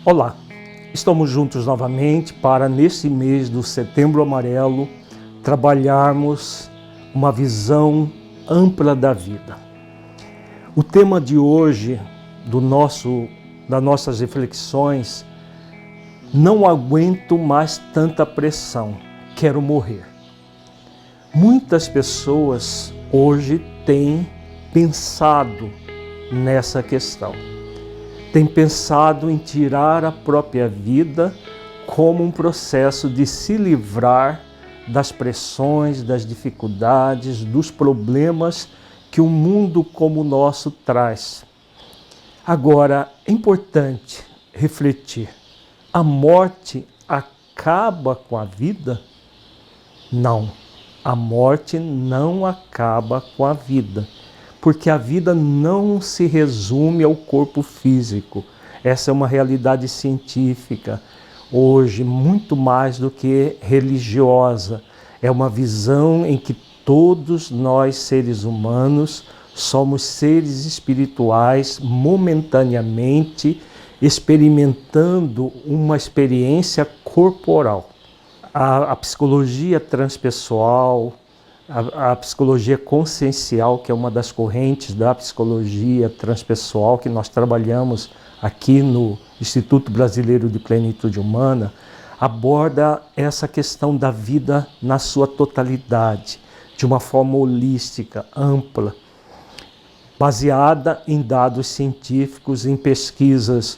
Olá, estamos juntos novamente para, nesse mês do Setembro Amarelo, trabalharmos uma visão ampla da vida. O tema de hoje, das nossas reflexões, não aguento mais tanta pressão, quero morrer. Muitas pessoas hoje têm pensado nessa questão. Tem pensado em tirar a própria vida como um processo de se livrar das pressões, das dificuldades, dos problemas que um mundo como o nosso traz. Agora, é importante refletir: a morte acaba com a vida? Não, a morte não acaba com a vida. Porque a vida não se resume ao corpo físico. Essa é uma realidade científica, hoje, muito mais do que religiosa. É uma visão em que todos nós, seres humanos, somos seres espirituais momentaneamente experimentando uma experiência corporal. A psicologia transpessoal, a psicologia consciencial, que é uma das correntes da psicologia transpessoal que nós trabalhamos aqui no Instituto Brasileiro de Plenitude Humana, aborda essa questão da vida na sua totalidade, de uma forma holística, ampla, baseada em dados científicos, em pesquisas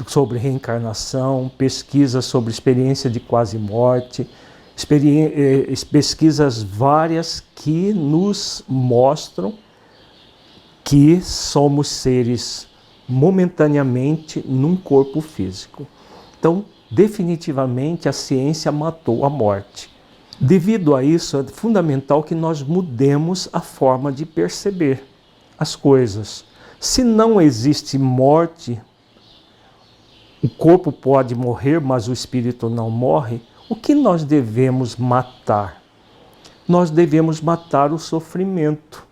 sobre reencarnação, pesquisas sobre experiência de quase morte, pesquisas várias que nos mostram que somos seres momentaneamente num corpo físico. Então, definitivamente a ciência matou a morte. Devido a isso, é fundamental que nós mudemos a forma de perceber as coisas. Se não existe morte, o corpo pode morrer, mas o espírito não morre. O que nós devemos matar? Nós devemos matar o sofrimento.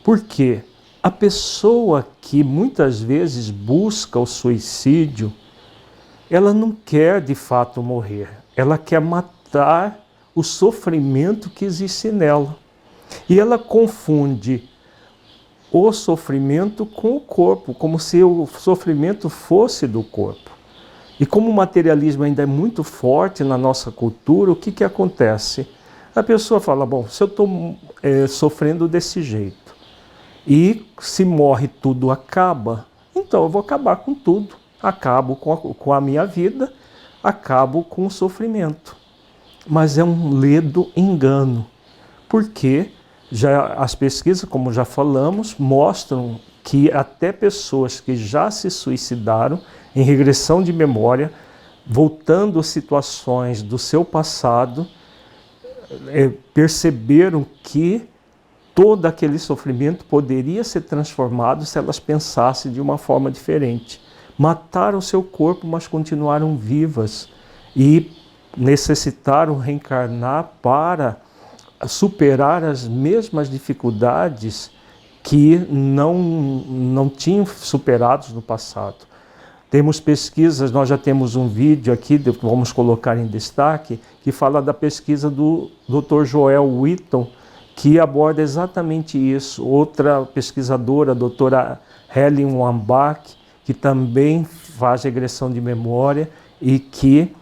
Por quê? A pessoa que muitas vezes busca o suicídio, ela não quer de fato morrer. Ela quer matar o sofrimento que existe nela. E ela confunde o sofrimento com o corpo, como se o sofrimento fosse do corpo. E como o materialismo ainda é muito forte na nossa cultura, o que acontece? A pessoa fala, bom, se eu estou sofrendo desse jeito e se morre tudo acaba, então eu vou acabar com tudo. Acabo com a minha vida, acabo com o sofrimento. Mas é um ledo engano, porque as pesquisas, como já falamos, mostram que até pessoas que já se suicidaram em regressão de memória, voltando a situações do seu passado, perceberam que todo aquele sofrimento poderia ser transformado se elas pensassem de uma forma diferente. Mataram o seu corpo, mas continuaram vivas e necessitaram reencarnar para superar as mesmas dificuldades que não tinham superados no passado. Temos pesquisas, nós já temos um vídeo aqui, vamos colocar em destaque, que fala da pesquisa do Dr. Joel Wheaton, que aborda exatamente isso. Outra pesquisadora, a doutora Helen Wambach, que também faz regressão de memória e que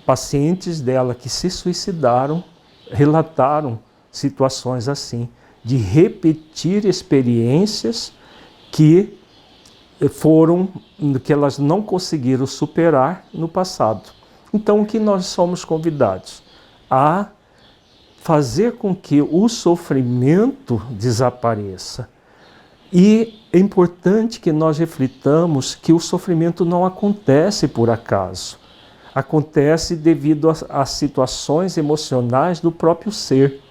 pacientes dela que se suicidaram relataram situações assim, de repetir experiências que elas não conseguiram superar no passado. Então, o que nós somos convidados? A fazer com que o sofrimento desapareça. E é importante que nós reflitamos que o sofrimento não acontece por acaso. Acontece devido às situações emocionais do próprio ser.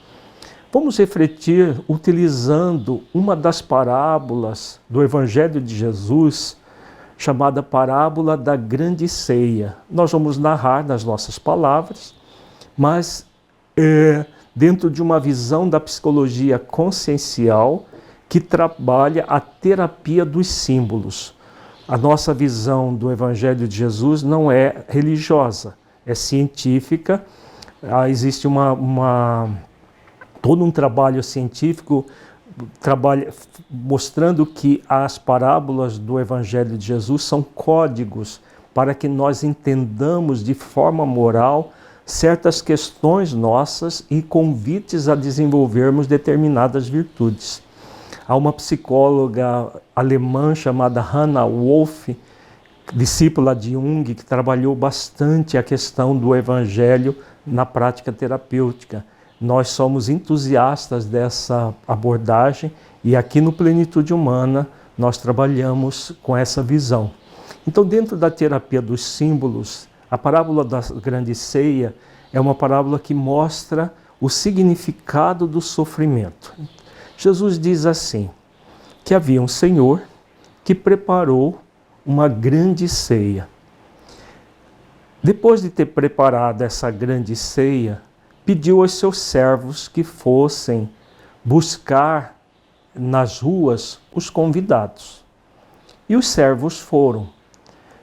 Vamos refletir utilizando uma das parábolas do Evangelho de Jesus, chamada parábola da grande ceia. Nós vamos narrar nas nossas palavras, mas dentro de uma visão da psicologia consciencial que trabalha a terapia dos símbolos. A nossa visão do Evangelho de Jesus não é religiosa, é científica. Existe todo um trabalho científico mostrando que as parábolas do Evangelho de Jesus são códigos para que nós entendamos de forma moral certas questões nossas e convites a desenvolvermos determinadas virtudes. Há uma psicóloga alemã chamada Hannah Wolff, discípula de Jung, que trabalhou bastante a questão do Evangelho na prática terapêutica. Nós somos entusiastas dessa abordagem e aqui no Plenitude Humana nós trabalhamos com essa visão. Então, dentro da terapia dos símbolos, a parábola da Grande Ceia é uma parábola que mostra o significado do sofrimento. Jesus diz assim, que havia um Senhor que preparou uma grande ceia. Depois de ter preparado essa grande ceia, pediu aos seus servos que fossem buscar nas ruas os convidados. E os servos foram.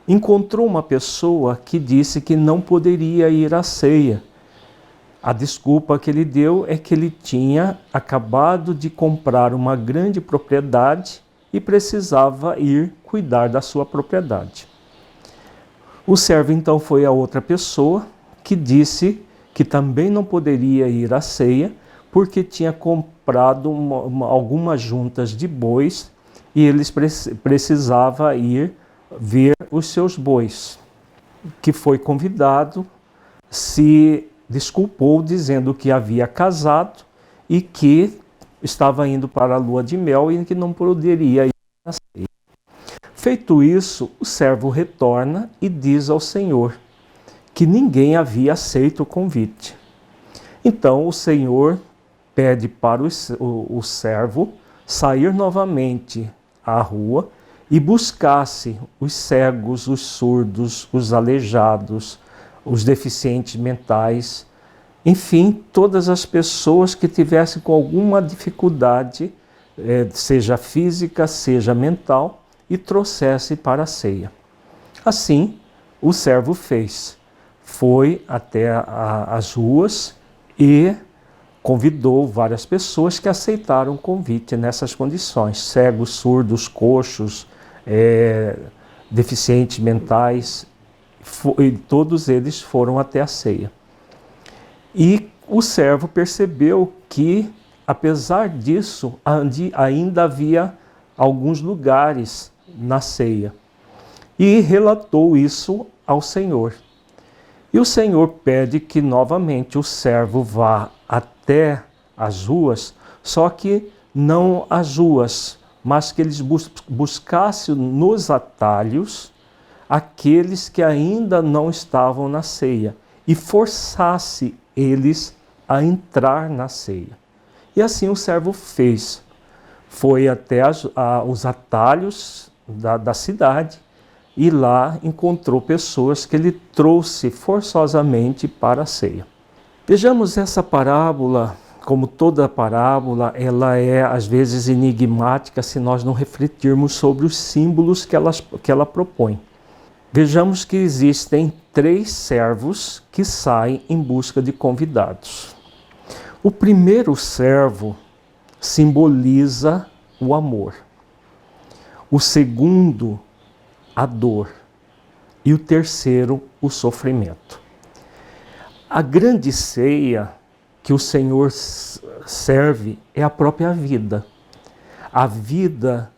Encontrou uma pessoa que disse que não poderia ir à ceia. A desculpa que ele deu é que ele tinha acabado de comprar uma grande propriedade e precisava ir cuidar da sua propriedade. O servo então foi a outra pessoa que disse que também não poderia ir à ceia porque tinha comprado algumas juntas de bois e eles precisava ir ver os seus bois. Que foi convidado, se desculpou dizendo que havia casado e que estava indo para a lua de mel e que não poderia ir à ceia. Feito isso, o servo retorna e diz ao Senhor que ninguém havia aceito o convite. Então o Senhor pede para o servo sair novamente à rua e buscasse os cegos, os surdos, os aleijados, os deficientes mentais, enfim, todas as pessoas que tivessem com alguma dificuldade, seja física, seja mental, e trouxesse para a ceia. Assim, o servo fez. Foi até as ruas e convidou várias pessoas que aceitaram o convite nessas condições. Cegos, surdos, coxos, deficientes mentais, todos eles foram até a ceia. E o servo percebeu que, apesar disso, ainda havia alguns lugares na ceia. E relatou isso ao Senhor. E o Senhor pede que novamente o servo vá até as ruas, só que não as ruas, mas que eles buscassem nos atalhos aqueles que ainda não estavam na ceia e forçasse eles a entrar na ceia. E assim o servo fez. Foi até os atalhos da cidade e lá encontrou pessoas que ele trouxe forçosamente para a ceia. Vejamos essa parábola, como toda parábola, ela é às vezes enigmática se nós não refletirmos sobre os símbolos que ela propõe. Vejamos que existem 3 servos que saem em busca de convidados. O primeiro servo simboliza o amor. O segundo, a dor. E o terceiro, o sofrimento. A grande ceia que o Senhor serve é a própria vida. A vida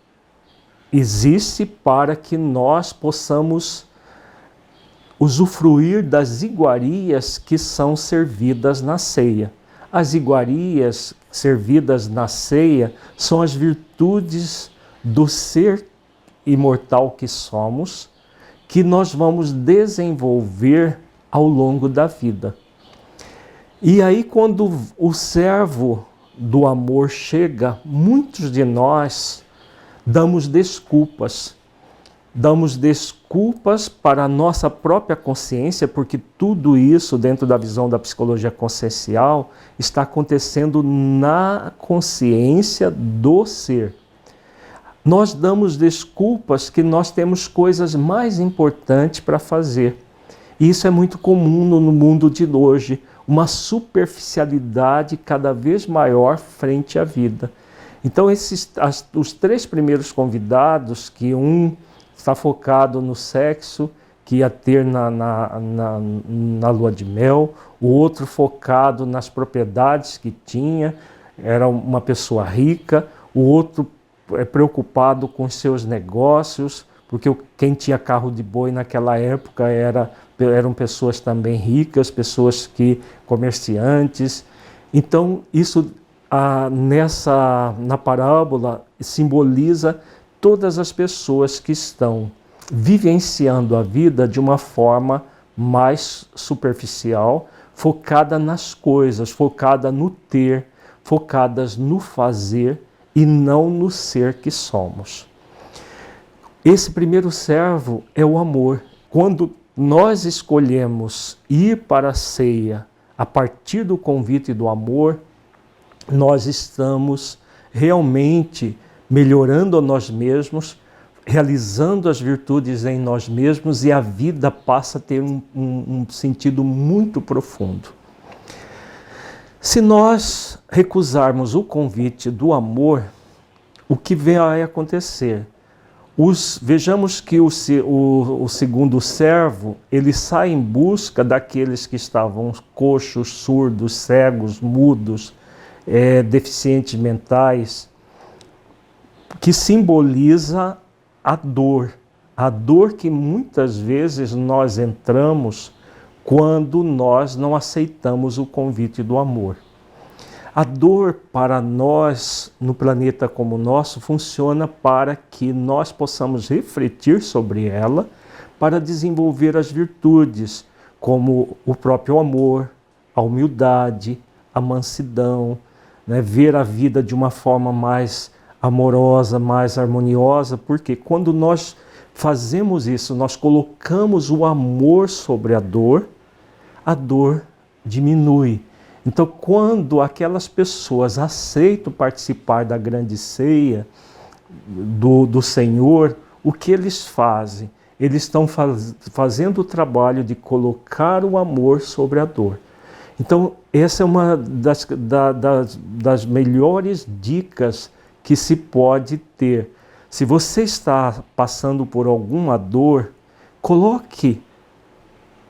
existe para que nós possamos usufruir das iguarias que são servidas na ceia. As iguarias servidas na ceia são as virtudes do ser imortal que somos, que nós vamos desenvolver ao longo da vida. E aí, quando o servo do amor chega, muitos de nós damos desculpas para a nossa própria consciência, porque tudo isso, dentro da visão da psicologia consciencial, está acontecendo na consciência do ser. nós damos desculpas que nós temos coisas mais importantes para fazer. E isso é muito comum no mundo de hoje, uma superficialidade cada vez maior frente à vida. Então os 3 primeiros convidados, que um está focado no sexo, que ia ter na lua de mel, o outro focado nas propriedades que tinha, era uma pessoa rica, o outro preocupado com seus negócios, porque quem tinha carro de boi naquela época eram pessoas também ricas, pessoas comerciantes. Então isso na parábola simboliza todas as pessoas que estão vivenciando a vida de uma forma mais superficial, focada nas coisas, focada no ter, focadas no fazer e não no ser que somos. Esse primeiro servo é o amor. Quando nós escolhemos ir para a ceia a partir do convite do amor, nós estamos realmente melhorando a nós mesmos, realizando as virtudes em nós mesmos, e a vida passa a ter um sentido muito profundo. Se nós recusarmos o convite do amor, o que vai acontecer? Vejamos que o segundo servo, ele sai em busca daqueles que estavam coxos, surdos, cegos, mudos, deficientes mentais, que simboliza a dor que muitas vezes nós entramos quando nós não aceitamos o convite do amor. A dor para nós, no planeta como o nosso, funciona para que nós possamos refletir sobre ela, para desenvolver as virtudes, como o próprio amor, a humildade, a mansidão, né? Ver a vida de uma forma mais amorosa, mais harmoniosa, porque quando nós fazemos isso, nós colocamos o amor sobre a dor diminui. Então, quando aquelas pessoas aceitam participar da grande ceia do Senhor, o que eles fazem? Eles estão fazendo o trabalho de colocar o amor sobre a dor. Então, essa é uma das melhores dicas que se pode ter. Se você está passando por alguma dor, coloque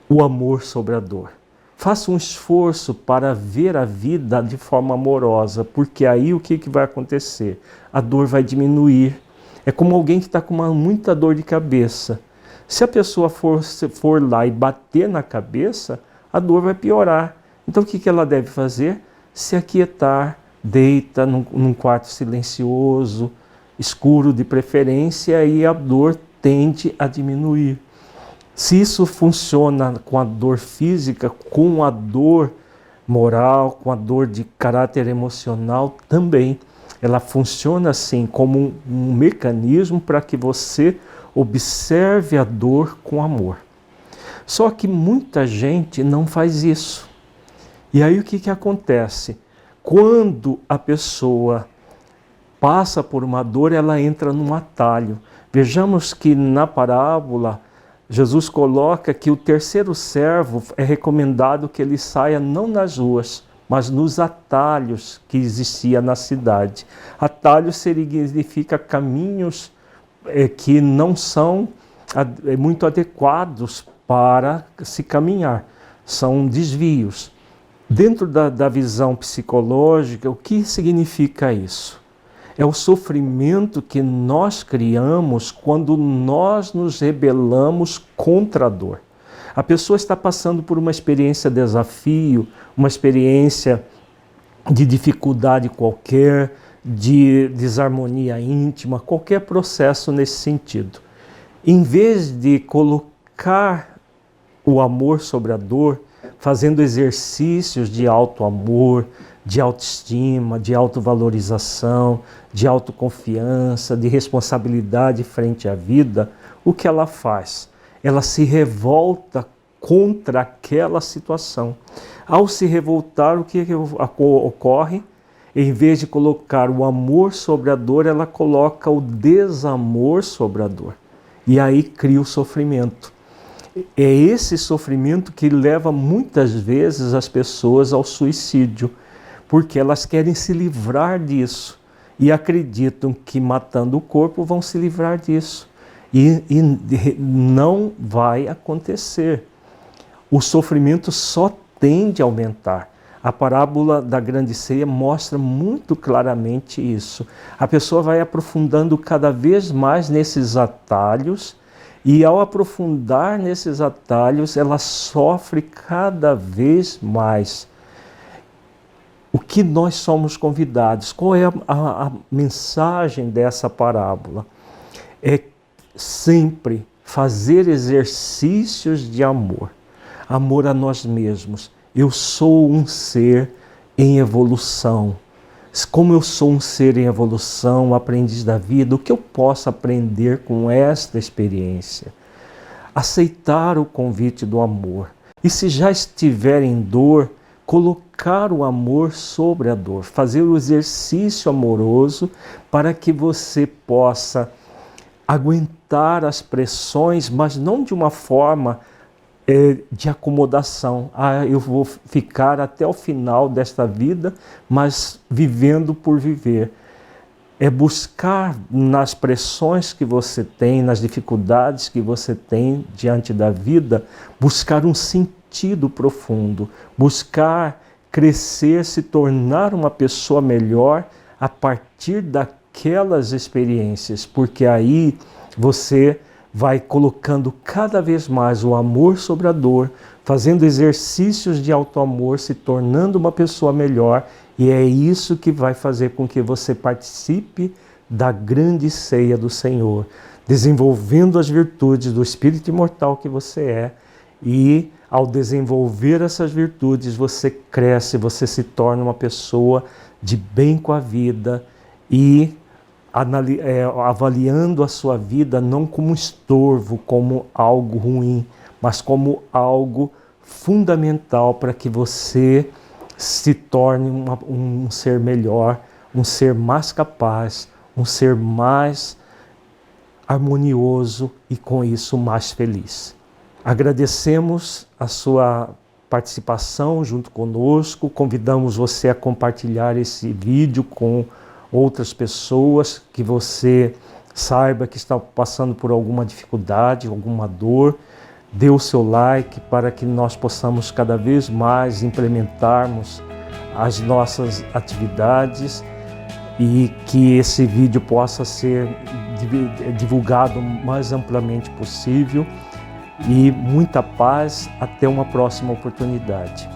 o amor sobre a dor. Faça um esforço para ver a vida de forma amorosa, porque aí o que vai acontecer? A dor vai diminuir. É como alguém que está com muita dor de cabeça. Se a pessoa for lá e bater na cabeça, a dor vai piorar. Então o que ela deve fazer? Se aquietar, deita num quarto silencioso, escuro de preferência, e a dor tende a diminuir. Se isso funciona com a dor física, com a dor moral, com a dor de caráter emocional também. Ela funciona assim, como um mecanismo para que você observe a dor com amor. Só que muita gente não faz isso. E aí o que acontece? Quando a pessoa passa por uma dor, ela entra num atalho. Vejamos que na parábola, Jesus coloca que o terceiro servo é recomendado que ele saia não nas ruas, mas nos atalhos que existia na cidade. Atalhos significa caminhos que não são muito adequados para se caminhar, são desvios. Dentro da visão psicológica, o que significa isso? É o sofrimento que nós criamos quando nós nos rebelamos contra a dor. A pessoa está passando por uma experiência de desafio, uma experiência de dificuldade qualquer, de desarmonia íntima, qualquer processo nesse sentido. Em vez de colocar o amor sobre a dor, fazendo exercícios de auto-amor, de autoestima, de autovalorização, de autoconfiança, de responsabilidade frente à vida, o que ela faz? Ela se revolta contra aquela situação. Ao se revoltar, o que ocorre? Em vez de colocar o amor sobre a dor, ela coloca o desamor sobre a dor. E aí cria o sofrimento. É esse sofrimento que leva muitas vezes as pessoas ao suicídio, porque elas querem se livrar disso e acreditam que matando o corpo vão se livrar disso. E não vai acontecer. O sofrimento só tende a aumentar. A parábola da grande ceia mostra muito claramente isso. A pessoa vai aprofundando cada vez mais nesses atalhos, e ao aprofundar nesses atalhos, ela sofre cada vez mais. O que nós somos convidados? Qual é a mensagem dessa parábola? É sempre fazer exercícios de amor. Amor a nós mesmos. Eu sou um ser em evolução. Como eu sou um ser em evolução, um aprendiz da vida, o que eu posso aprender com esta experiência? Aceitar o convite do amor. E se já estiver em dor, colocar o amor sobre a dor. Fazer o exercício amoroso para que você possa aguentar as pressões, mas não de uma forma de acomodação. Eu vou ficar até o final desta vida, mas vivendo por viver. É buscar nas pressões que você tem, nas dificuldades que você tem diante da vida, buscar um sentido profundo, buscar crescer, se tornar uma pessoa melhor a partir daquelas experiências, porque aí você vai colocando cada vez mais o amor sobre a dor, fazendo exercícios de autoamor, se tornando uma pessoa melhor, e é isso que vai fazer com que você participe da grande ceia do Senhor, desenvolvendo as virtudes do espírito imortal que você é, e ao desenvolver essas virtudes você cresce, você se torna uma pessoa de bem com a vida e avaliando a sua vida não como um estorvo, como algo ruim, mas como algo fundamental para que você se torne um ser melhor, um ser mais capaz, um ser mais harmonioso e com isso mais feliz. Agradecemos a sua participação junto conosco, convidamos você a compartilhar esse vídeo com outras pessoas que você saiba que está passando por alguma dificuldade, alguma dor. Dê o seu like para que nós possamos cada vez mais implementarmos as nossas atividades e que esse vídeo possa ser divulgado o mais amplamente possível. E muita paz, até uma próxima oportunidade.